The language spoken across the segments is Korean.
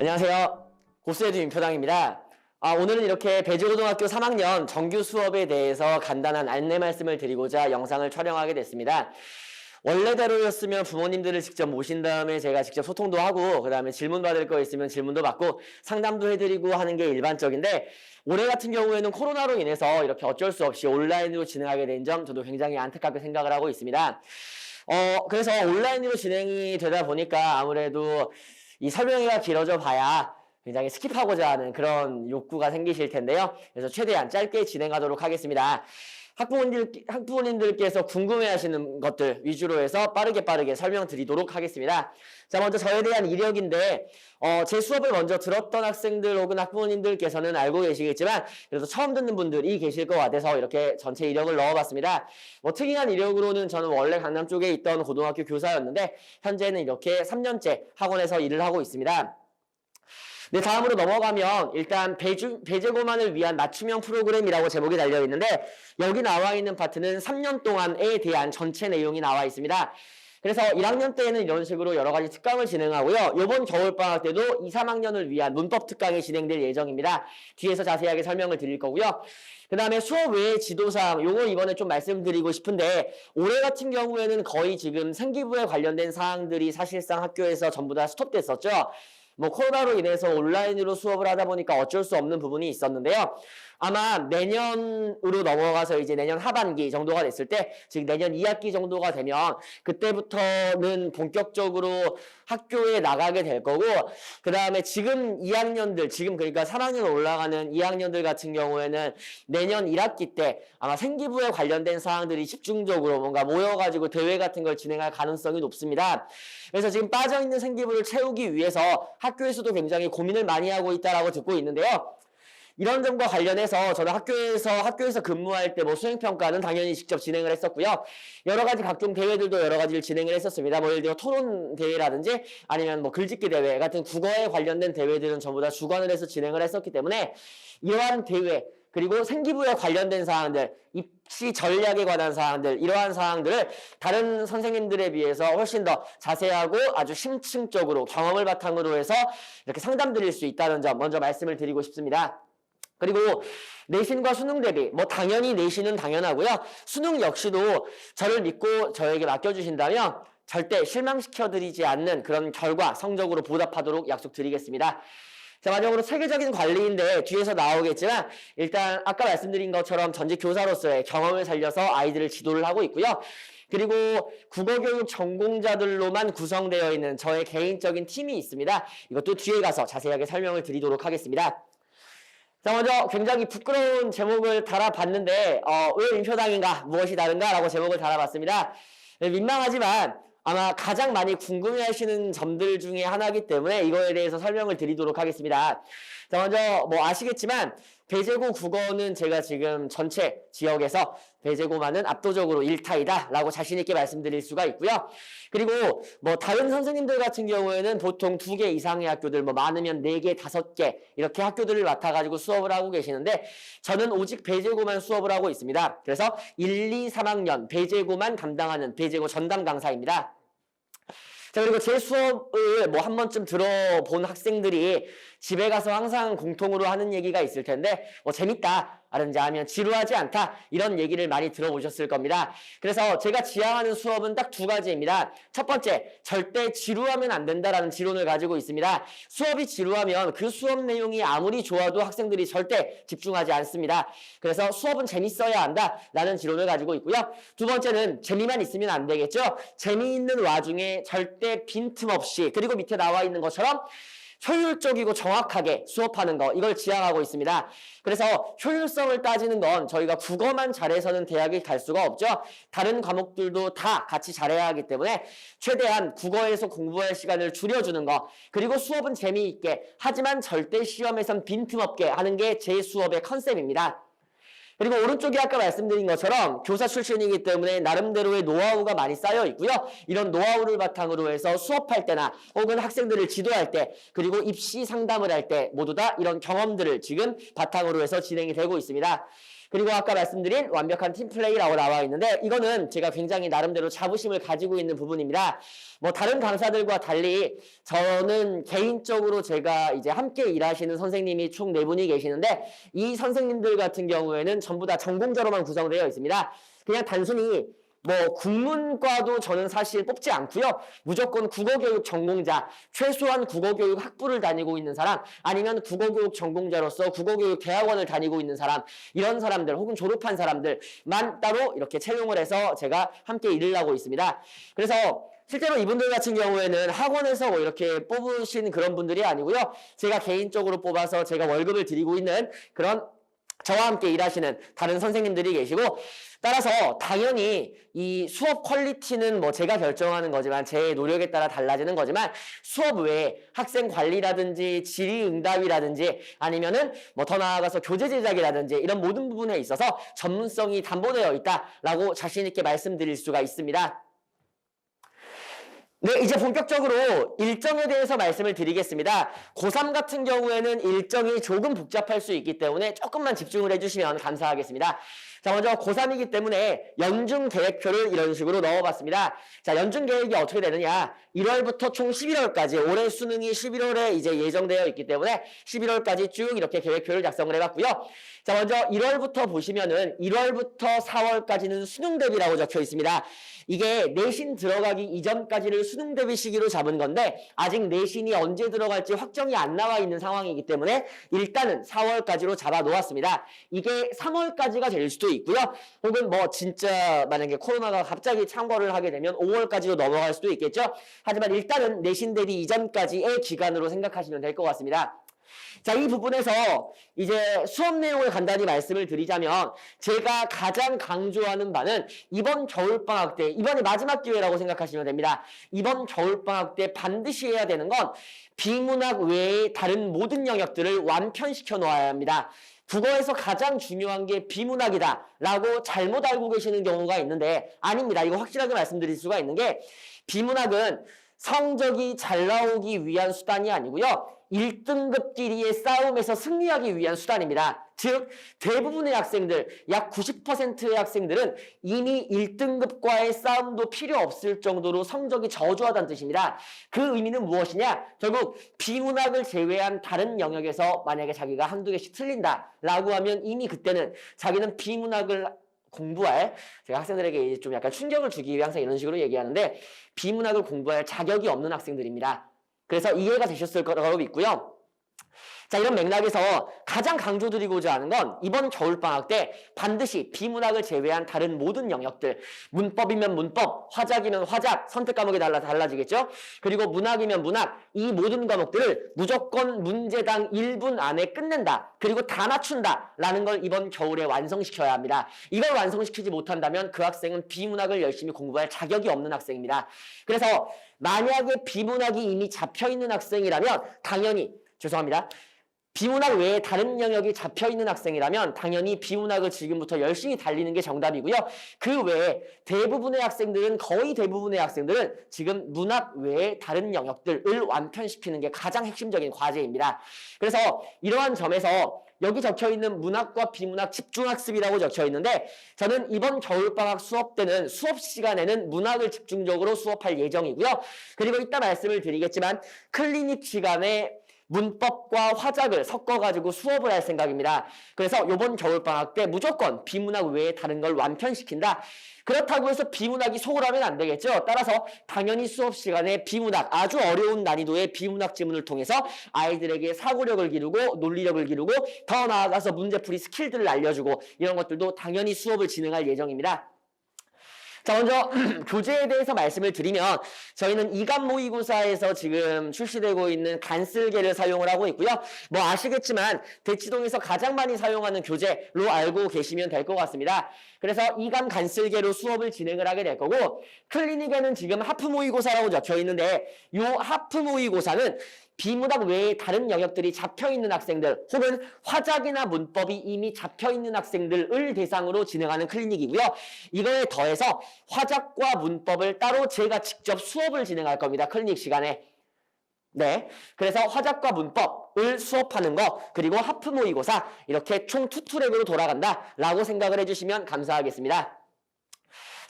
안녕하세요. 고스에듀 윤표당입니다. 오늘은 이렇게 배재고등학교 3학년 정규 수업에 대해서 간단한 안내 말씀을 드리고자 영상을 촬영하게 됐습니다. 원래대로였으면 부모님들을 직접 모신 다음에 제가 직접 소통도 하고 그 다음에 질문 받을 거 있으면 질문도 받고 상담도 해드리고 하는 게 일반적인데 올해 같은 경우에는 코로나로 인해서 이렇게 어쩔 수 없이 온라인으로 진행하게 된 점 저도 굉장히 안타깝게 생각을 하고 있습니다. 그래서 온라인으로 진행이 되다 보니까 아무래도 이 설명회가 길어져 봐야 굉장히 스킵하고자 하는 그런 욕구가 생기실 텐데요. 그래서 최대한 짧게 진행하도록 하겠습니다. 학부모님들께서 궁금해하시는 것들 위주로 해서 빠르게 설명드리도록 하겠습니다. 자, 먼저 저에 대한 이력인데 제 수업을 먼저 들었던 학생들 혹은 학부모님들께서는 알고 계시겠지만 그래도 처음 듣는 분들이 계실 것 같아서 이렇게 전체 이력을 넣어봤습니다. 특이한 이력으로는 저는 원래 강남 쪽에 있던 고등학교 교사였는데 현재는 이렇게 3년째 학원에서 일을 하고 있습니다. 네, 다음으로 넘어가면 일단 배제고만을 위한 맞춤형 프로그램이라고 제목이 달려있는데 여기 나와 있는 파트는 3년 동안에 대한 전체 내용이 나와 있습니다. 그래서 1학년 때에는 이런 식으로 여러 가지 특강을 진행하고요. 이번 겨울방학 때도 2, 3학년을 위한 문법 특강이 진행될 예정입니다. 뒤에서 자세하게 설명을 드릴 거고요. 그 다음에 수업 외의 지도사항, 요거 이번에 좀 말씀드리고 싶은데 올해 같은 경우에는 거의 지금 생기부에 관련된 사항들이 사실상 학교에서 전부 다 스톱됐었죠. 코로나로 인해서 온라인으로 수업을 하다 보니까 어쩔 수 없는 부분이 있었는데요. 아마 내년으로 넘어가서 이제 내년 하반기 정도가 됐을 때, 즉 내년 2학기 정도가 되면 그때부터는 본격적으로 학교에 나가게 될 거고, 그 다음에 지금 2학년들, 지금 그러니까 3학년 올라가는 2학년들 같은 경우에는 내년 1학기 때 아마 생기부에 관련된 사항들이 집중적으로 뭔가 모여가지고 대회 같은 걸 진행할 가능성이 높습니다. 그래서 지금 빠져있는 생기부를 채우기 위해서 학교에서도 굉장히 고민을 많이 하고 있다라고 듣고 있는데요. 이런 점과 관련해서 저는 학교에서 근무할 때 수행평가는 당연히 직접 진행을 했었고요. 여러 가지 각종 대회들도 여러 가지를 진행을 했었습니다. 예를 들어 토론 대회라든지 아니면 글짓기 대회 같은 국어에 관련된 대회들은 전부 다 주관을 해서 진행을 했었기 때문에 이러한 대회 그리고 생기부에 관련된 사항들, 입시 전략에 관한 사항들, 이러한 사항들을 다른 선생님들에 비해서 훨씬 더 자세하고 아주 심층적으로 경험을 바탕으로 해서 이렇게 상담드릴 수 있다는 점 먼저 말씀을 드리고 싶습니다. 그리고 내신과 수능 대비 당연히 내신은 당연하고요. 수능 역시도 저를 믿고 저에게 맡겨주신다면 절대 실망시켜드리지 않는 그런 결과 성적으로 보답하도록 약속드리겠습니다. 자, 마지막으로 체계적인 관리인데 뒤에서 나오겠지만 일단 아까 말씀드린 것처럼 전직 교사로서의 경험을 살려서 아이들을 지도를 하고 있고요. 그리고 국어교육 전공자들로만 구성되어 있는 저의 개인적인 팀이 있습니다. 이것도 뒤에 가서 자세하게 설명을 드리도록 하겠습니다. 자, 먼저 굉장히 부끄러운 제목을 달아봤는데 왜 민표당인가? 무엇이 다른가? 라고 제목을 달아봤습니다. 네, 민망하지만 아마 가장 많이 궁금해하시는 점들 중에 하나이기 때문에 이거에 대해서 설명을 드리도록 하겠습니다. 자, 먼저 아시겠지만 배제고 국어는 제가 지금 전체 지역에서 배제고만은 압도적으로 1타이다 라고 자신있게 말씀드릴 수가 있고요. 그리고 다른 선생님들 같은 경우에는 보통 2개 이상의 학교들 많으면 4개, 5개 이렇게 학교들을 맡아가지고 수업을 하고 계시는데 저는 오직 배제고만 수업을 하고 있습니다. 그래서 1, 2, 3학년 배제고만 담당하는 배제고 전담 강사입니다. 자, 그리고 제 수업을 한 번쯤 들어본 학생들이 집에 가서 항상 공통으로 하는 얘기가 있을 텐데 재밌다 라든지 아니면 지루하지 않다 이런 얘기를 많이 들어보셨을 겁니다. 그래서 제가 지향하는 수업은 딱 2가지입니다. 첫 번째, 절대 지루하면 안 된다라는 지론을 가지고 있습니다. 수업이 지루하면 그 수업 내용이 아무리 좋아도 학생들이 절대 집중하지 않습니다. 그래서 수업은 재밌어야 한다라는 지론을 가지고 있고요. 두 번째는 재미만 있으면 안 되겠죠. 재미있는 와중에 절대 빈틈없이 그리고 밑에 나와 있는 것처럼 효율적이고 정확하게 수업하는 거 이걸 지향하고 있습니다. 그래서 효율성을 따지는 건 저희가 국어만 잘해서는 대학에 갈 수가 없죠. 다른 과목들도 다 같이 잘해야 하기 때문에 최대한 국어에서 공부할 시간을 줄여주는 거 그리고 수업은 재미있게 하지만 절대 시험에선 빈틈없게 하는 게 제 수업의 컨셉입니다. 그리고 오른쪽에 아까 말씀드린 것처럼 교사 출신이기 때문에 나름대로의 노하우가 많이 쌓여 있고요. 이런 노하우를 바탕으로 해서 수업할 때나 혹은 학생들을 지도할 때 그리고 입시 상담을 할 때 모두 다 이런 경험들을 지금 바탕으로 해서 진행이 되고 있습니다. 그리고 아까 말씀드린 완벽한 팀플레이라고 나와 있는데 이거는 제가 굉장히 나름대로 자부심을 가지고 있는 부분입니다. 뭐 다른 강사들과 달리 저는 개인적으로 제가 이제 함께 일하시는 선생님이 총 4분이 계시는데 이 선생님들 같은 경우에는 전부 다 전공자로만 구성되어 있습니다. 그냥 단순히 뭐 국문과도 저는 사실 뽑지 않고요. 무조건 국어교육 전공자, 최소한 국어교육 학부를 다니고 있는 사람, 아니면 국어교육 전공자로서 국어교육 대학원을 다니고 있는 사람, 이런 사람들 혹은 졸업한 사람들만 따로 이렇게 채용을 해서 제가 함께 일을 하고 있습니다. 그래서 실제로 이분들 같은 경우에는 학원에서 뭐 이렇게 뽑으신 그런 분들이 아니고요. 제가 개인적으로 뽑아서 제가 월급을 드리고 있는 그런 저와 함께 일하시는 다른 선생님들이 계시고, 따라서 당연히 이 수업 퀄리티는 뭐 제가 결정하는 거지만 제 노력에 따라 달라지는 거지만 수업 외에 학생 관리라든지 질의응답이라든지 아니면은 뭐 더 나아가서 교재 제작이라든지 이런 모든 부분에 있어서 전문성이 담보되어 있다라고 자신 있게 말씀드릴 수가 있습니다. 네, 이제 본격적으로 일정에 대해서 말씀을 드리겠습니다. 고3 같은 경우에는 일정이 조금 복잡할 수 있기 때문에 조금만 집중을 해주시면 감사하겠습니다. 자, 먼저 고3이기 때문에 연중 계획표를 이런 식으로 넣어봤습니다. 자, 연중 계획이 어떻게 되느냐. 1월부터 총 11월까지, 올해 수능이 11월에 이제 예정되어 있기 때문에 11월까지 쭉 이렇게 계획표를 작성을 해봤고요. 자, 먼저 1월부터 보시면은 1월부터 4월까지는 수능 대비라고 적혀 있습니다. 이게 내신 들어가기 이전까지를 수능 대비 시기로 잡은 건데 아직 내신이 언제 들어갈지 확정이 안 나와 있는 상황이기 때문에 일단은 4월까지로 잡아 놓았습니다. 이게 3월까지가 될 수도 있고요. 혹은 뭐 진짜 만약에 코로나가 갑자기 창궐을 하게 되면 5월까지로 넘어갈 수도 있겠죠. 하지만 일단은 내신 대비 이전까지의 기간으로 생각하시면 될 것 같습니다. 자, 이 부분에서 이제 수업 내용을 간단히 말씀을 드리자면 제가 가장 강조하는 바는 이번 겨울방학 때, 이번이 마지막 기회라고 생각하시면 됩니다. 이번 겨울방학 때 반드시 해야 되는 건 비문학 외의 다른 모든 영역들을 완편시켜 놓아야 합니다. 국어에서 가장 중요한 게 비문학이다 라고 잘못 알고 계시는 경우가 있는데 아닙니다. 이거 확실하게 말씀드릴 수가 있는 게 비문학은 성적이 잘 나오기 위한 수단이 아니고요. 1등급끼리의 싸움에서 승리하기 위한 수단입니다. 즉 대부분의 학생들, 약 90%의 학생들은 이미 1등급과의 싸움도 필요 없을 정도로 성적이 저조하다는 뜻입니다. 그 의미는 무엇이냐? 결국 비문학을 제외한 다른 영역에서 만약에 자기가 한두 개씩 틀린다라고 하면 이미 그때는 자기는 비문학을 공부할, 제가 학생들에게 좀 약간 충격을 주기 위해 항상 이런 식으로 얘기하는데 비문학을 공부할 자격이 없는 학생들입니다. 그래서 이해가 되셨을 거라고 믿고요. 자, 이런 맥락에서 가장 강조드리고자 하는 건 이번 겨울방학 때 반드시 비문학을 제외한 다른 모든 영역들, 문법이면 문법, 화작이면 화작, 선택 과목이 달라지겠죠? 그리고 문학이면 문학, 이 모든 과목들을 무조건 문제당 1분 안에 끝낸다. 그리고 다 맞춘다. 라는 걸 이번 겨울에 완성시켜야 합니다. 이걸 완성시키지 못한다면 그 학생은 비문학을 열심히 공부할 자격이 없는 학생입니다. 그래서 만약에 비문학이 이미 잡혀있는 학생이라면 당연히, 죄송합니다. 비문학 외에 다른 영역이 잡혀있는 학생이라면 당연히 비문학을 지금부터 열심히 달리는 게 정답이고요. 그 외에 대부분의 학생들은, 거의 대부분의 학생들은 지금 문학 외에 다른 영역들을 완편시키는 게 가장 핵심적인 과제입니다. 그래서 이러한 점에서 여기 적혀있는 문학과 비문학 집중학습이라고 적혀있는데 저는 이번 겨울방학 수업 때는 수업 시간에는 문학을 집중적으로 수업할 예정이고요. 그리고 이따 말씀을 드리겠지만 클리닉 시간에 문법과 화작을 섞어가지고 수업을 할 생각입니다. 그래서 이번 겨울방학 때 무조건 비문학 외에 다른 걸 완편시킨다. 그렇다고 해서 비문학이 소홀하면 안 되겠죠. 따라서 당연히 수업 시간에 비문학, 아주 어려운 난이도의 비문학 지문을 통해서 아이들에게 사고력을 기르고 논리력을 기르고 더 나아가서 문제풀이 스킬들을 알려주고 이런 것들도 당연히 수업을 진행할 예정입니다. 자, 먼저 교재에 대해서 말씀을 드리면 저희는 이감 모의고사에서 지금 출시되고 있는 간쓸개를 사용을 하고 있고요. 뭐 아시겠지만 대치동에서 가장 많이 사용하는 교재로 알고 계시면 될 것 같습니다. 그래서 이감 간쓸개로 수업을 진행을 하게 될 거고 클리닉에는 지금 하프 모의고사라고 적혀 있는데 이 하프 모의고사는 비문학 외에 다른 영역들이 잡혀있는 학생들 혹은 화작이나 문법이 이미 잡혀있는 학생들을 대상으로 진행하는 클리닉이고요. 이거에 더해서 화작과 문법을 따로 제가 직접 수업을 진행할 겁니다. 클리닉 시간에. 네, 그래서 화작과 문법 수업하는 거, 그리고 하프 모의고사 이렇게 총 2트랙으로 돌아간다라고 생각을 해주시면 감사하겠습니다.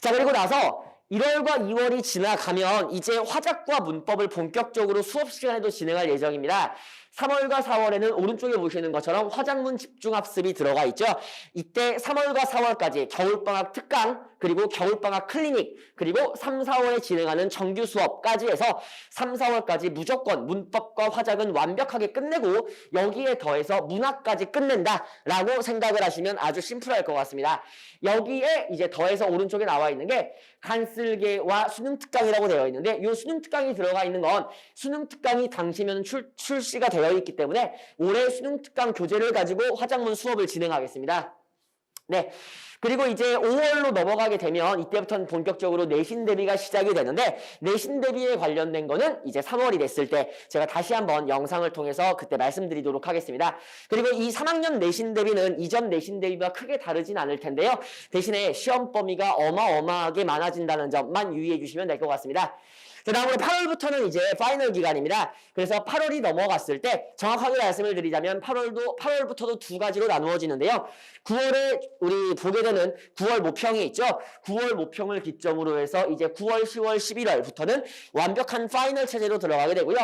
자, 그리고 나서 1월과 2월이 지나가면 이제 화작과 문법을 본격적으로 수업 시간에도 진행할 예정입니다. 3월과 4월에는 오른쪽에 보시는 것처럼 화작문 집중학습이 들어가 있죠. 이때 3월과 4월까지 겨울방학 특강, 그리고 겨울방학 클리닉, 그리고 3, 4월에 진행하는 정규 수업까지 해서 3, 4월까지 무조건 문법과 화작은 완벽하게 끝내고 여기에 더해서 문학까지 끝낸다라고 생각을 하시면 아주 심플할 것 같습니다. 여기에 이제 더해서 오른쪽에 나와 있는 게 간쓸개와 수능특강이라고 되어 있는데 이 수능특강이 들어가 있는 건 수능특강이 당시면 출시가 되어 있기 때문에 올해 수능특강 교재를 가지고 화작문 수업을 진행하겠습니다. 네. 그리고 이제 5월로 넘어가게 되면 이때부터는 본격적으로 내신 대비가 시작이 되는데 내신 대비에 관련된 거는 이제 3월이 됐을 때 제가 다시 한번 영상을 통해서 그때 말씀드리도록 하겠습니다. 그리고 이 3학년 내신 대비는 이전 내신 대비와 크게 다르진 않을 텐데요. 대신에 시험 범위가 어마어마하게 많아진다는 점만 유의해 주시면 될 것 같습니다. 그 다음으로 8월부터는 이제 파이널 기간입니다. 그래서 8월이 넘어갔을 때 정확하게 말씀을 드리자면 8월부터도 두 가지로 나누어지는데요. 9월에 우리 보게 되는 9월 모평이 있죠. 9월 모평을 기점으로 해서 이제 9월, 10월, 11월부터는 완벽한 파이널 체제로 들어가게 되고요.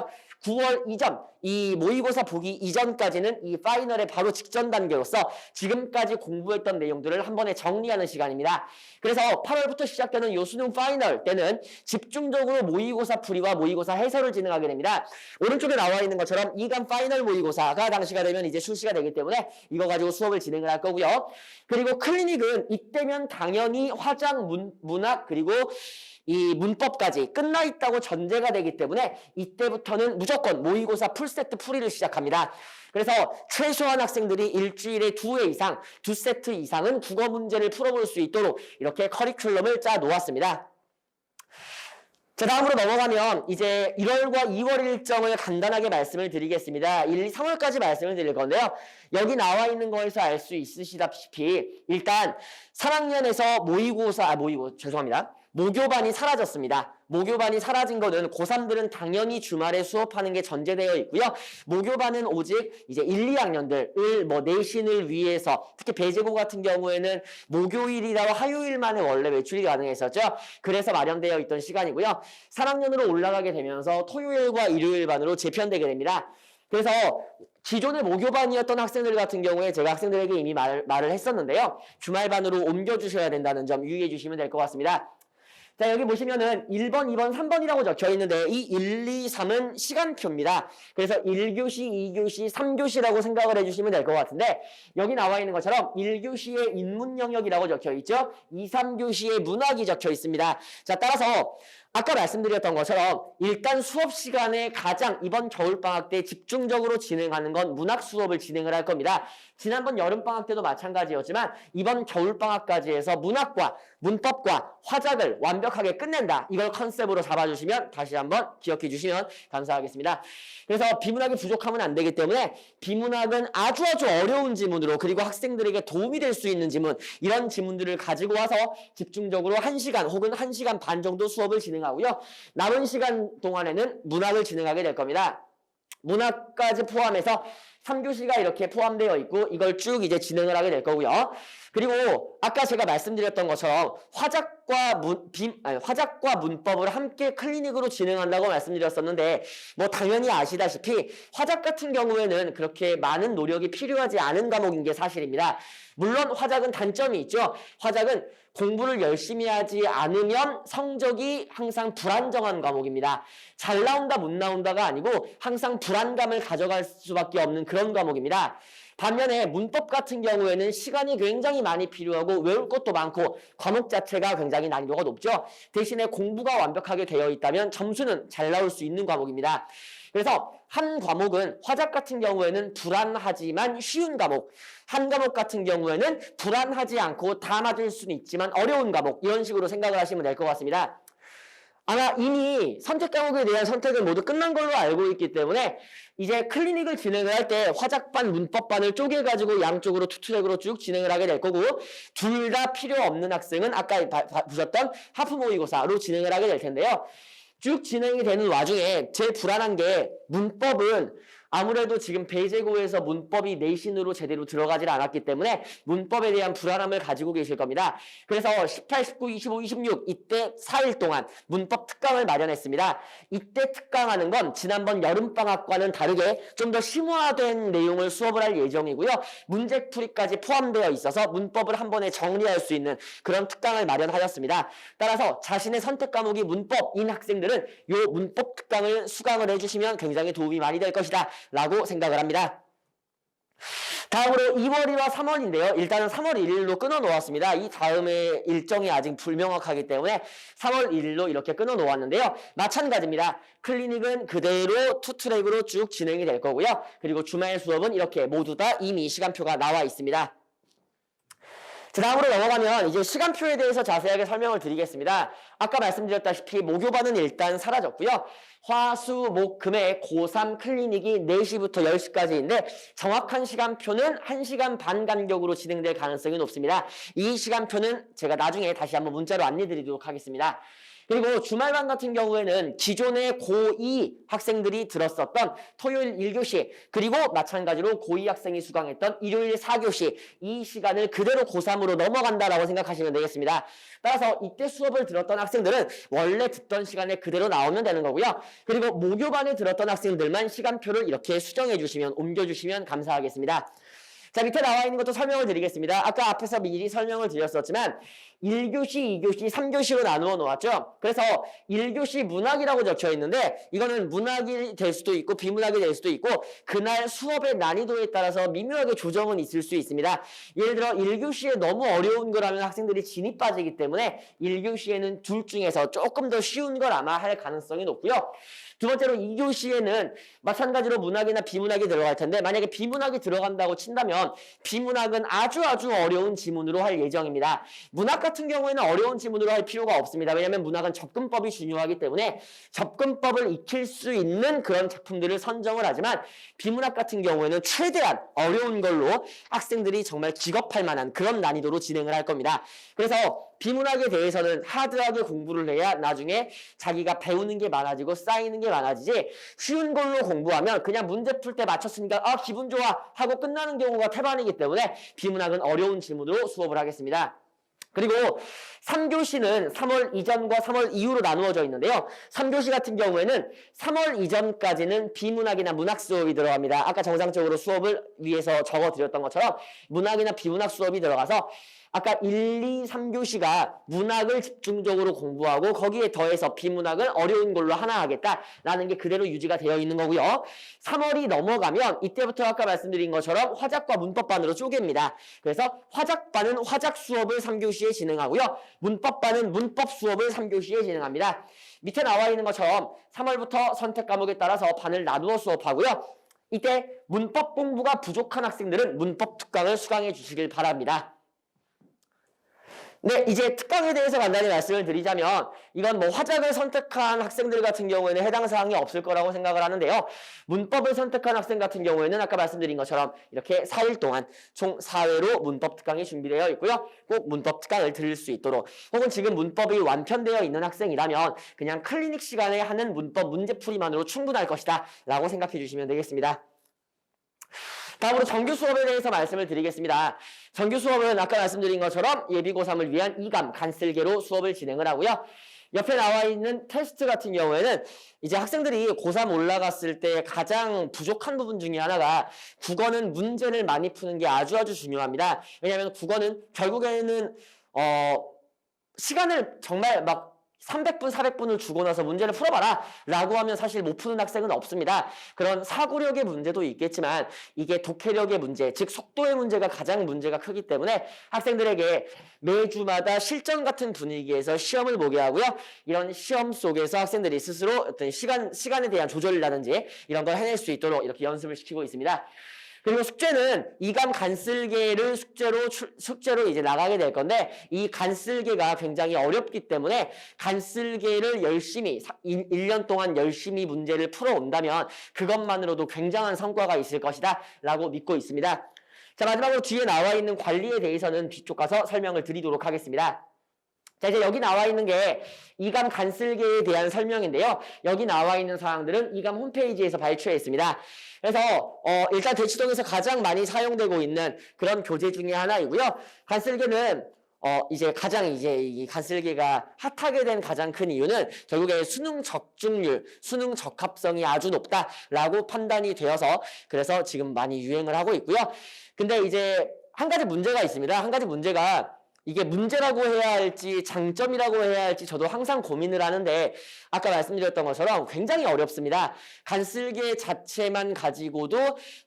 9월 이전, 이 모의고사 보기 이전까지는 이 파이널의 바로 직전 단계로서 지금까지 공부했던 내용들을 한 번에 정리하는 시간입니다. 그래서 8월부터 시작되는 요 수능 파이널 때는 집중적으로 모의고사 풀이와 모의고사 해설을 진행하게 됩니다. 오른쪽에 나와 있는 것처럼 2간 파이널 모의고사가 당시가 되면 이제 출시가 되기 때문에 이거 가지고 수업을 진행을 할 거고요. 그리고 클리닉은 이때면 당연히 화작, 문학, 그리고 이 문법까지 끝나 있다고 전제가 되기 때문에 이때부터는 무조건 모의고사 풀세트 풀이를 시작합니다. 그래서 최소한 학생들이 일주일에 2회 이상, 2세트 이상은 국어 문제를 풀어볼 수 있도록 이렇게 커리큘럼을 짜 놓았습니다. 자, 다음으로 넘어가면 이제 1월과 2월 일정을 간단하게 말씀을 드리겠습니다. 1, 2, 3월까지 말씀을 드릴 건데요. 여기 나와 있는 거에서 알 수 있으시다시피 일단 3학년에서 모교반이 사라졌습니다. 모교반이 사라진 거는 고3들은 당연히 주말에 수업하는 게 전제되어 있고요. 모교반은 오직 이제 1, 2학년들을 내신을 위해서 특히 배제고 같은 경우에는 목요일이나 화요일만에 원래 외출이 가능했었죠. 그래서 마련되어 있던 시간이고요. 3학년으로 올라가게 되면서 토요일과 일요일반으로 재편되게 됩니다. 그래서 기존의 모교반이었던 학생들 같은 경우에 제가 학생들에게 이미 말을 했었는데요. 주말반으로 옮겨주셔야 된다는 점 유의해 주시면 될 것 같습니다. 자, 여기 보시면은 1번, 2번, 3번이라고 적혀 있는데 이 1, 2, 3은 시간표입니다. 그래서 1교시, 2교시, 3교시라고 생각을 해주시면 될 것 같은데 여기 나와 있는 것처럼 1교시에 인문 영역이라고 적혀 있죠. 2, 3교시에 문학이 적혀 있습니다. 자, 따라서 아까 말씀드렸던 것처럼 일단 수업 시간에 가장 이번 겨울방학 때 집중적으로 진행하는 건 문학 수업을 진행을 할 겁니다. 지난번 여름방학 때도 마찬가지였지만 이번 겨울방학까지 해서 문학과 문법과 화작을 완벽하게 끝낸다. 이걸 컨셉으로 잡아주시면 다시 한번 기억해 주시면 감사하겠습니다. 그래서 비문학이 부족하면 안 되기 때문에 비문학은 아주 어려운 지문으로 그리고 학생들에게 도움이 될 수 있는 지문 이런 지문들을 가지고 와서 집중적으로 1시간 혹은 1시간 반 정도 수업을 진행하고요. 남은 시간 동안에는 문학을 진행하게 될 겁니다. 문학까지 포함해서 3교시가 이렇게 포함되어 있고 이걸 쭉 이제 진행을 하게 될 거고요. 그리고 아까 제가 말씀드렸던 것처럼 화작과 문법을 함께 클리닉으로 진행한다고 말씀드렸었는데 당연히 아시다시피 화작 같은 경우에는 그렇게 많은 노력이 필요하지 않은 과목인 게 사실입니다. 물론 화작은 단점이 있죠. 화작은 공부를 열심히 하지 않으면 성적이 항상 불안정한 과목입니다. 잘 나온다 못 나온다가 아니고 항상 불안감을 가져갈 수밖에 없는 그런 과목입니다. 반면에 문법 같은 경우에는 시간이 굉장히 많이 필요하고 외울 것도 많고 과목 자체가 굉장히 난이도가 높죠. 대신에 공부가 완벽하게 되어 있다면 점수는 잘 나올 수 있는 과목입니다. 그래서 한 과목은 화작 같은 경우에는 불안하지만 쉬운 과목, 한 과목 같은 경우에는 불안하지 않고 다 맞을 수는 있지만 어려운 과목 이런 식으로 생각을 하시면 될 것 같습니다. 아마 이미 선택 과목에 대한 선택은 모두 끝난 걸로 알고 있기 때문에 이제 클리닉을 진행을 할 때 화작반, 문법반을 쪼개가지고 양쪽으로 투트랙으로 쭉 진행을 하게 될 거고 둘 다 필요 없는 학생은 아까 보셨던 하프 모의고사로 진행을 하게 될 텐데요. 쭉 진행이 되는 와중에 제일 불안한 게 문법은 아무래도 지금 배제고에서 문법이 내신으로 제대로 들어가질 않았기 때문에 문법에 대한 불안함을 가지고 계실 겁니다. 그래서 18, 19, 25, 26 이때 4일 동안 문법 특강을 마련했습니다. 이때 특강하는 건 지난번 여름방학과는 다르게 좀 더 심화된 내용을 수업을 할 예정이고요. 문제풀이까지 포함되어 있어서 문법을 한 번에 정리할 수 있는 그런 특강을 마련하였습니다. 따라서 자신의 선택 과목이 문법인 학생들은 이 문법 특강을 수강을 해주시면 굉장히 도움이 많이 될 것이다 라고 생각을 합니다. 다음으로 2월이와 3월인데요. 일단은 3월 1일로 끊어 놓았습니다. 이 다음에 일정이 아직 불명확하기 때문에 3월 1일로 이렇게 끊어 놓았는데요. 마찬가지입니다. 클리닉은 그대로 투트랙으로 쭉 진행이 될 거고요. 그리고 주말 수업은 이렇게 모두 다 이미 시간표가 나와 있습니다. 자, 다음으로 넘어가면 이제 시간표에 대해서 자세하게 설명을 드리겠습니다. 아까 말씀드렸다시피 목요반은 일단 사라졌고요. 화, 수, 목, 금의 고3 클리닉이 4시부터 10시까지인데 정확한 시간표는 1시간 반 간격으로 진행될 가능성이 높습니다. 이 시간표는 제가 나중에 다시 한번 문자로 안내 드리도록 하겠습니다. 그리고 주말반 같은 경우에는 기존의 고2 학생들이 들었었던 토요일 1교시 그리고 마찬가지로 고2 학생이 수강했던 일요일 4교시 이 시간을 그대로 고3으로 넘어간다라고 생각하시면 되겠습니다. 따라서 이때 수업을 들었던 학생들은 원래 듣던 시간에 그대로 나오면 되는 거고요. 그리고 목요반에 들었던 학생들만 시간표를 이렇게 수정해 주시면 옮겨주시면 감사하겠습니다. 자, 밑에 나와 있는 것도 설명을 드리겠습니다. 아까 앞에서 미리 설명을 드렸었지만 1교시, 2교시, 3교시로 나누어 놓았죠. 그래서 1교시 문학이라고 적혀 있는데 이거는 문학이 될 수도 있고 비문학이 될 수도 있고 그날 수업의 난이도에 따라서 미묘하게 조정은 있을 수 있습니다. 예를 들어 1교시에 너무 어려운 거라면 학생들이 진이 빠지기 때문에 1교시에는 둘 중에서 조금 더 쉬운 걸 아마 할 가능성이 높고요. 두 번째로 2교시에는 마찬가지로 문학이나 비문학이 들어갈 텐데 만약에 비문학이 들어간다고 친다면 비문학은 아주 어려운 지문으로 할 예정입니다. 문학 같은 경우에는 어려운 지문으로 할 필요가 없습니다. 왜냐하면 문학은 접근법이 중요하기 때문에 접근법을 익힐 수 있는 그런 작품들을 선정을 하지만 비문학 같은 경우에는 최대한 어려운 걸로 학생들이 정말 기겁할 만한 그런 난이도로 진행을 할 겁니다. 그래서 비문학에 대해서는 하드하게 공부를 해야 나중에 자기가 배우는 게 많아지고 쌓이는 게 많아지지 쉬운 걸로 공부하면 그냥 문제 풀 때 맞췄으니까 아 기분 좋아 하고 끝나는 경우가 태반이기 때문에 비문학은 어려운 지문으로 수업을 하겠습니다. 그리고 3교시는 3월 이전과 3월 이후로 나누어져 있는데요. 3교시 같은 경우에는 3월 이전까지는 비문학이나 문학 수업이 들어갑니다. 아까 정상적으로 수업을 위해서 적어드렸던 것처럼 문학이나 비문학 수업이 들어가서 아까 1, 2, 3교시가 문학을 집중적으로 공부하고 거기에 더해서 비문학을 어려운 걸로 하나 하겠다라는 게 그대로 유지가 되어 있는 거고요. 3월이 넘어가면 이때부터 아까 말씀드린 것처럼 화작과 문법반으로 쪼갭니다. 그래서 화작반은 화작 수업을 3교시에 진행하고요. 문법반은 문법 수업을 3교시에 진행합니다. 밑에 나와 있는 것처럼 3월부터 선택 과목에 따라서 반을 나누어 수업하고요. 이때 문법 공부가 부족한 학생들은 문법 특강을 수강해 주시길 바랍니다. 네, 이제 특강에 대해서 간단히 말씀을 드리자면 이건 뭐 화작을 선택한 학생들 같은 경우에는 해당 사항이 없을 거라고 생각을 하는데요. 문법을 선택한 학생 같은 경우에는 아까 말씀드린 것처럼 이렇게 4일 동안 총 4회로 문법 특강이 준비되어 있고요. 꼭 문법 특강을 들을 수 있도록 혹은 지금 문법이 완편되어 있는 학생이라면 그냥 클리닉 시간에 하는 문법 문제풀이만으로 충분할 것이다 라고 생각해 주시면 되겠습니다. 다음으로 정규 수업에 대해서 말씀을 드리겠습니다. 정규 수업은 아까 말씀드린 것처럼 예비고3을 위한 2감 간쓸개로 수업을 진행을 하고요. 옆에 나와 있는 테스트 같은 경우에는 이제 학생들이 고3 올라갔을 때 가장 부족한 부분 중에 하나가 국어는 문제를 많이 푸는 게 아주 중요합니다. 왜냐하면 국어는 결국에는 시간을 정말 막 300분, 400분을 주고 나서 문제를 풀어봐라 라고 하면 사실 못 푸는 학생은 없습니다. 그런 사고력의 문제도 있겠지만 이게 독해력의 문제, 즉 속도의 문제가 가장 문제가 크기 때문에 학생들에게 매주마다 실전 같은 분위기에서 시험을 보게 하고요. 이런 시험 속에서 학생들이 스스로 어떤 시간에 대한 조절이라든지 이런 걸 해낼 수 있도록 이렇게 연습을 시키고 있습니다. 그리고 숙제는 2감 간쓸개를 숙제로 이제 나가게 될 건데 이 간쓸개가 굉장히 어렵기 때문에 간쓸개를 열심히 1년 동안 열심히 문제를 풀어온다면 그것만으로도 굉장한 성과가 있을 것이다 라고 믿고 있습니다. 자, 마지막으로 뒤에 나와 있는 관리에 대해서는 뒤쪽 가서 설명을 드리도록 하겠습니다. 자, 이제 여기 나와 있는 게 이감 간쓸개에 대한 설명인데요. 여기 나와 있는 사항들은 이감 홈페이지에서 발췌해 있습니다. 그래서 일단 대치동에서 가장 많이 사용되고 있는 그런 교재 중에 하나이고요. 간쓸개는 이제 가장 이제 이 간쓸개가 핫하게 된 가장 큰 이유는 결국에 수능 적중률, 수능 적합성이 아주 높다라고 판단이 되어서 그래서 지금 많이 유행을 하고 있고요. 근데 이제 한 가지 문제가 있습니다. 한 가지 문제가 이게 문제라고 해야 할지 장점이라고 해야 할지 저도 항상 고민을 하는데 아까 말씀드렸던 것처럼 굉장히 어렵습니다. 간쓸개 자체만 가지고도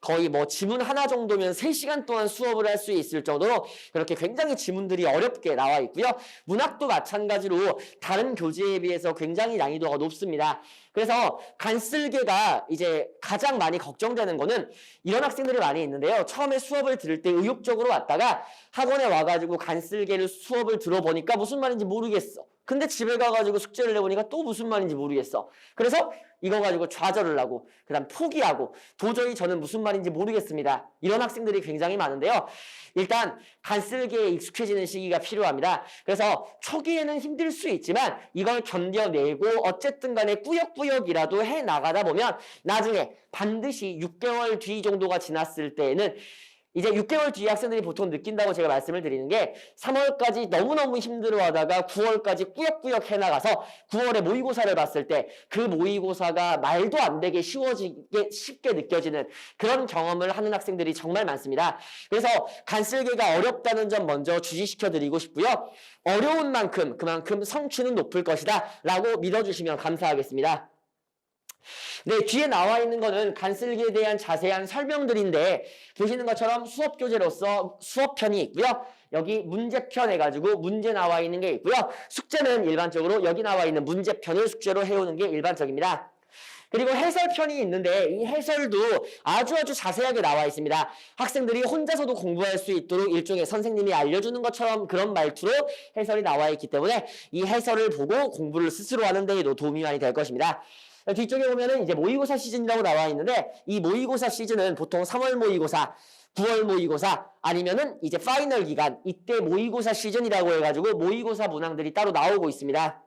거의 뭐 지문 하나 정도면 3시간 동안 수업을 할 수 있을 정도로 그렇게 굉장히 지문들이 어렵게 나와 있고요. 문학도 마찬가지로 다른 교재에 비해서 굉장히 난이도가 높습니다. 그래서 간쓸개가 이제 가장 많이 걱정되는 거는 이런 학생들이 많이 있는데요. 처음에 수업을 들을 때 의욕적으로 왔다가 학원에 와가지고 간쓸개를 수업을 들어보니까 무슨 말인지 모르겠어. 근데 집에 가가지고 숙제를 내보니까 또 무슨 말인지 모르겠어. 그래서 이거 가지고 좌절을 하고 그 다음 포기하고 도저히 저는 무슨 말인지 모르겠습니다. 이런 학생들이 굉장히 많은데요. 일단 간쓸개에 익숙해지는 시기가 필요합니다. 그래서 초기에는 힘들 수 있지만 이걸 견뎌내고 어쨌든 간에 꾸역꾸역이라도 해나가다 보면 나중에 반드시 6개월 뒤 정도가 지났을 때에는 이제 6개월 뒤에 학생들이 보통 느낀다고 제가 말씀을 드리는 게 3월까지 너무너무 힘들어하다가 9월까지 꾸역꾸역 해나가서 9월에 모의고사를 봤을 때 그 모의고사가 말도 안 되게 쉽게 느껴지는 그런 경험을 하는 학생들이 정말 많습니다. 그래서 간쓸개가 어렵다는 점 먼저 주시시켜 드리고 싶고요. 어려운 만큼 그만큼 성취는 높을 것이다 라고 믿어주시면 감사하겠습니다. 네, 뒤에 나와 있는 거는 간쓸개에 대한 자세한 설명들인데 보시는 것처럼 수업 교재로서 수업편이 있고요. 여기 문제편 해가지고 문제 나와 있는 게 있고요. 숙제는 일반적으로 여기 나와 있는 문제편을 숙제로 해오는 게 일반적입니다. 그리고 해설편이 있는데 이 해설도 아주 자세하게 나와 있습니다. 학생들이 혼자서도 공부할 수 있도록 일종의 선생님이 알려주는 것처럼 그런 말투로 해설이 나와 있기 때문에 이 해설을 보고 공부를 스스로 하는 데에도 도움이 많이 될 것입니다. 뒤쪽에 보면은 이제 모의고사 시즌이라고 나와 있는데 이 모의고사 시즌은 보통 3월 모의고사, 9월 모의고사 아니면은 이제 파이널 기간 이때 모의고사 시즌이라고 해가지고 모의고사 문항들이 따로 나오고 있습니다.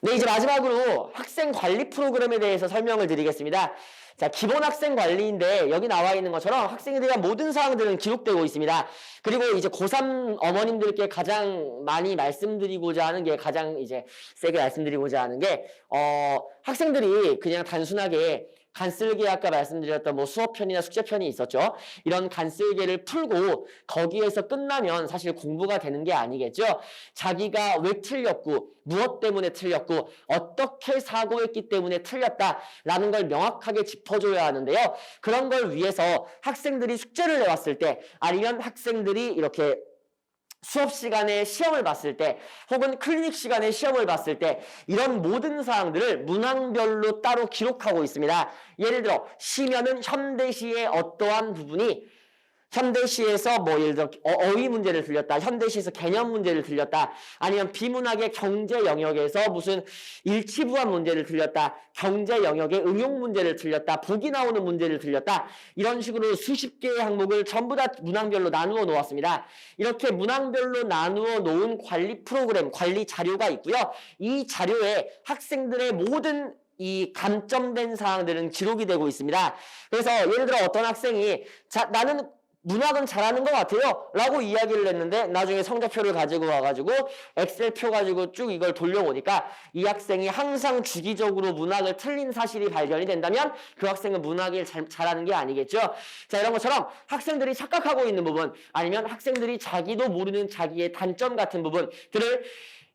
네, 이제 마지막으로 학생 관리 프로그램에 대해서 설명을 드리겠습니다. 자, 기본 학생 관리인데 여기 나와 있는 것처럼 학생에 대한 모든 사항들은 기록되고 있습니다. 그리고 이제 고3 어머님들께 가장 많이 말씀드리고자 하는 게 가장 이제 세게 말씀드리고자 하는 게 학생들이 그냥 단순하게 간쓸개 아까 말씀드렸던 뭐 수업편이나 숙제편이 있었죠. 이런 간쓸개를 풀고 거기에서 끝나면 사실 공부가 되는 게 아니겠죠. 자기가 왜 틀렸고 무엇 때문에 틀렸고 어떻게 사고했기 때문에 틀렸다라는 걸 명확하게 짚어줘야 하는데요. 그런 걸 위해서 학생들이 숙제를 내왔을 때 아니면 학생들이 이렇게 수업 시간에 시험을 봤을 때 혹은 클리닉 시간에 시험을 봤을 때 이런 모든 사항들을 문항별로 따로 기록하고 있습니다. 예를 들어 시면은 현대시의 어떠한 부분이 현대시에서 뭐 예를 들어 어휘 문제를 틀렸다. 현대시에서 개념 문제를 틀렸다. 아니면 비문학의 경제 영역에서 무슨 일치부한 문제를 틀렸다. 경제 영역의 응용 문제를 틀렸다. 보기 나오는 문제를 틀렸다. 이런 식으로 수십 개의 항목을 전부 다 문항별로 나누어 놓았습니다. 이렇게 문항별로 나누어 놓은 관리 프로그램, 관리 자료가 있고요. 이 자료에 학생들의 모든 이 감점된 사항들은 기록이 되고 있습니다. 그래서 예를 들어 어떤 학생이 나는 문학은 잘하는 것 같아요 라고 이야기를 했는데 나중에 성적표를 가지고 와가지고 엑셀표 가지고 쭉 이걸 돌려보니까 이 학생이 항상 주기적으로 문학을 틀린 사실이 발견이 된다면 그 학생은 문학을 잘하는 게 아니겠죠. 자, 이런 것처럼 학생들이 착각하고 있는 부분 아니면 학생들이 자기도 모르는 자기의 단점 같은 부분들을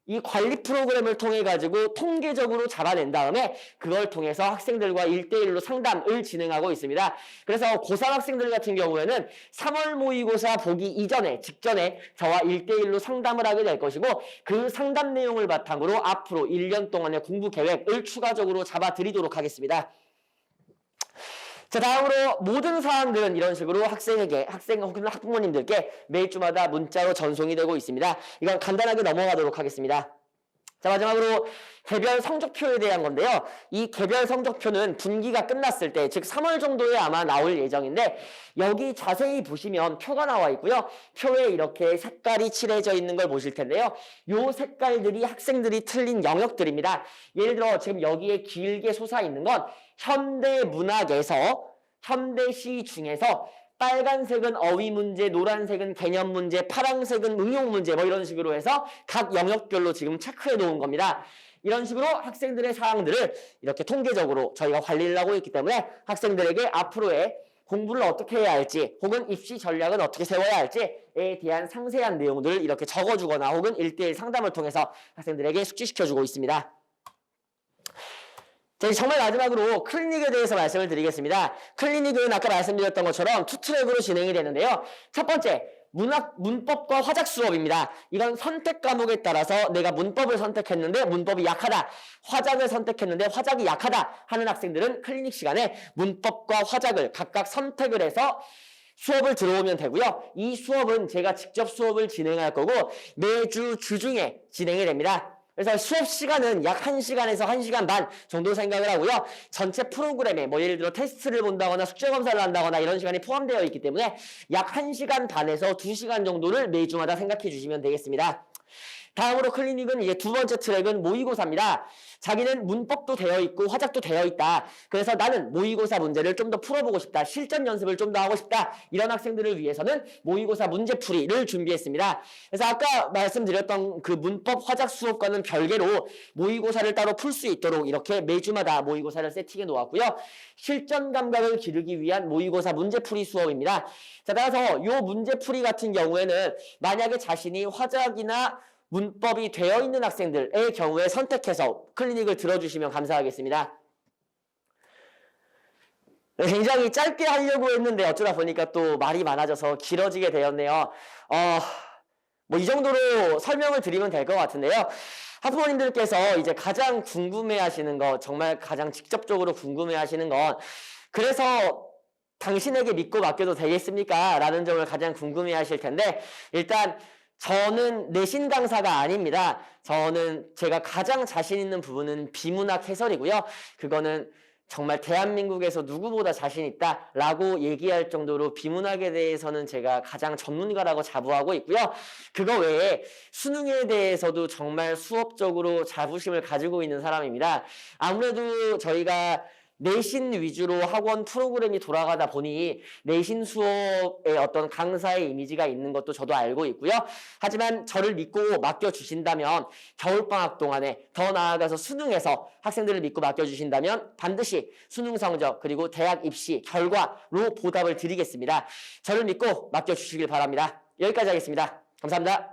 이 관리 프로그램을 통해 가지고 통계적으로 잡아낸 다음에 그걸 통해서 학생들과 1대1로 상담을 진행하고 있습니다. 그래서 고3 학생들 같은 경우에는 3월 모의고사 보기 직전에 저와 1대1로 상담을 하게 될 것이고 그 상담 내용을 바탕으로 앞으로 1년 동안의 공부 계획을 추가적으로 잡아드리도록 하겠습니다. 자, 다음으로 모든 사항들은 이런 식으로 학생 혹은 학부모님들께 매일 주마다 문자로 전송이 되고 있습니다. 이건 간단하게 넘어가도록 하겠습니다. 자, 마지막으로 개별 성적표에 대한 건데요. 이 개별 성적표는 분기가 끝났을 때, 즉 3월 정도에 아마 나올 예정인데 여기 자세히 보시면 표가 나와 있고요. 표에 이렇게 색깔이 칠해져 있는 걸 보실 텐데요. 요 색깔들이 학생들이 틀린 영역들입니다. 예를 들어 지금 여기에 길게 솟아 있는 건 현대문학에서 현대시 중에서 빨간색은 어휘 문제, 노란색은 개념 문제, 파란색은 응용 문제 뭐 이런 식으로 해서 각 영역별로 지금 체크해 놓은 겁니다. 이런 식으로 학생들의 사항들을 이렇게 통계적으로 저희가 관리를 하고 있기 때문에 학생들에게 앞으로의 공부를 어떻게 해야 할지 혹은 입시 전략은 어떻게 세워야 할지에 대한 상세한 내용들을 이렇게 적어주거나 혹은 1:1 상담을 통해서 학생들에게 숙지시켜주고 있습니다. 정말 마지막으로 클리닉에 대해서 말씀을 드리겠습니다. 클리닉은 아까 말씀드렸던 것처럼 2트랙으로 진행이 되는데요. 첫 번째, 문법과 화작 수업입니다. 이건 선택 과목에 따라서 내가 문법을 선택했는데 문법이 약하다, 화작을 선택했는데 화작이 약하다 하는 학생들은 클리닉 시간에 문법과 화작을 각각 선택을 해서 수업을 들어오면 되고요. 이 수업은 제가 직접 수업을 진행할 거고 매주 주중에 진행이 됩니다. 그래서 수업 시간은 약 1시간에서 1시간 반 정도 생각을 하고요. 전체 프로그램에 뭐 예를 들어 테스트를 본다거나 숙제 검사를 한다거나 이런 시간이 포함되어 있기 때문에 약 1시간 반에서 2시간 정도를 매주마다 생각해 주시면 되겠습니다. 다음으로 클리닉은 이제 두 번째 트랙은 모의고사입니다. 자기는 문법도 되어 있고 화작도 되어 있다. 그래서 나는 모의고사 문제를 좀 더 풀어보고 싶다. 실전 연습을 좀 더 하고 싶다. 이런 학생들을 위해서는 모의고사 문제풀이를 준비했습니다. 그래서 아까 말씀드렸던 그 문법 화작 수업과는 별개로 모의고사를 따로 풀 수 있도록 이렇게 매주마다 모의고사를 세팅해 놓았고요. 실전 감각을 기르기 위한 모의고사 문제풀이 수업입니다. 자, 따라서 이 문제풀이 같은 경우에는 만약에 자신이 화작이나 문법이 되어 있는 학생들의 경우에 선택해서 클리닉을 들어주시면 감사하겠습니다. 굉장히 짧게 하려고 했는데 어쩌다 보니까 또 말이 많아져서 길어지게 되었네요. 뭐 이 정도로 설명을 드리면 될 것 같은데요. 학부모님들께서 이제 가장 궁금해하시는 거, 정말 가장 직접적으로 궁금해하시는 건 그래서 당신에게 믿고 맡겨도 되겠습니까? 라는 점을 가장 궁금해하실 텐데 일단 저는 내신 강사가 아닙니다. 저는 제가 가장 자신 있는 부분은 비문학 해설이고요. 그거는 정말 대한민국에서 누구보다 자신 있다라고 얘기할 정도로 비문학에 대해서는 제가 가장 전문가라고 자부하고 있고요. 그거 외에 수능에 대해서도 정말 수업적으로 자부심을 가지고 있는 사람입니다. 아무래도 저희가 내신 위주로 학원 프로그램이 돌아가다 보니 내신 수업에 어떤 강사의 이미지가 있는 것도 저도 알고 있고요. 하지만 저를 믿고 맡겨주신다면 겨울방학 동안에 더 나아가서 수능에서 학생들을 믿고 맡겨주신다면 반드시 수능 성적 그리고 대학 입시 결과로 보답을 드리겠습니다. 저를 믿고 맡겨주시길 바랍니다. 여기까지 하겠습니다. 감사합니다.